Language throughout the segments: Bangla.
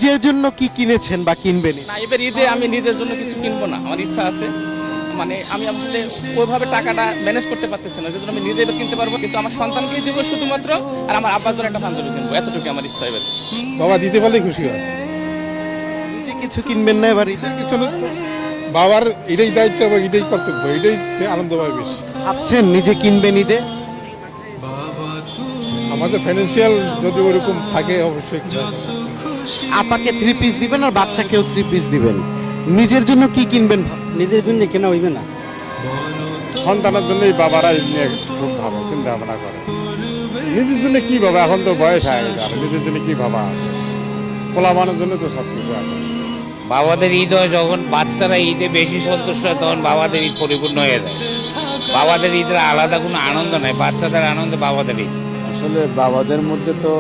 নিজের জন্য কি কিনেছেন বা কিনবেন? না, এবার ঈদে আমি নিজের জন্য কিছু কিনবো না, আমার ইচ্ছা আছে। মানে আমি আসলে ওইভাবে টাকাটা ম্যানেজ করতে পারতেছি না, যেজন্য আমি নিজে এবার কিনতে পারবো, কিন্তু আমার সন্তানকেই দিব শুধুমাত্র, আর আমার আব্বার জন্য একটা পাঞ্জাবি কিনবো, এতটুকু আমার ইচ্ছা এবার। বাবা দিতে পারলে খুশি হয়। নিজে কিছু কিনবেন না এবার ঈদে? কিছু না, বাবার এটাই দায়িত্ব এবং এটাই কর্তব্য, এটাই আনন্দ পাবে বেশি। ভাবছেন নিজে কিনবেন ঈদে? আমাদের ফাইন্যান্সিয়াল যদি ওরকম থাকে অবশ্যই কিনা যাবে। আপাকে 3 পিস দিবেন আর বাচ্চাকেও 3 পিস দিবেন, নিজের জন্য কি কিনবেন? নিজের জন্য কেনা হইবে না, সন্তানের জন্যই বাবারা এই নিয়ে খুব ভাবে চিন্তা ভাবনা করে। নিজের জন্য কি ভাবে, এখন তো বয়স হয়ে গেছে, আর নিজের জন্য কি ভাবা আছে? পোলাবানের জন্য তো সব কিছু আছে। বাবাদের ঈদ হয় যখন বাচ্চারা ঈদে বেশি সন্তুষ্ট হয়, তখন বাবাদের ঈদ পরিপূর্ণ হয়ে যায়। বাবাদের ঈদের আলাদা কোনো আনন্দ নাই, বাচ্চাদের আনন্দ বাবাদের ঈদ। আসলে বাবাদের মধ্যে তো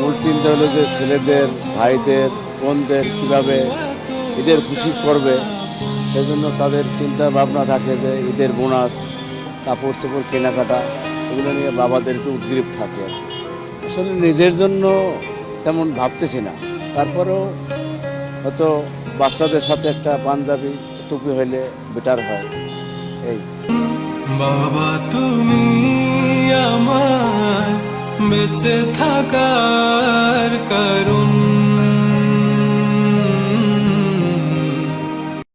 মূল চিন্তা হলো যে ছেলেদের, ভাইদের, বোনদের কীভাবে ঈদের খুশি করবে, সেজন্য তাদের চিন্তা ভাবনা থাকে যে ঈদের বোনাস, কাপড় চোপড় কেনাকাটা, এগুলো নিয়ে বাবাদেরকে উদ্গ্রীব থাকে। আসলে নিজের জন্য তেমন ভাবতেছি না, তারপরেও হয়তো বাচ্চাদের সাথে একটা পাঞ্জাবি টুপি হইলে বেটার হয়। এই বাবা তুমি আমার বেঁচে থাকার কারণ।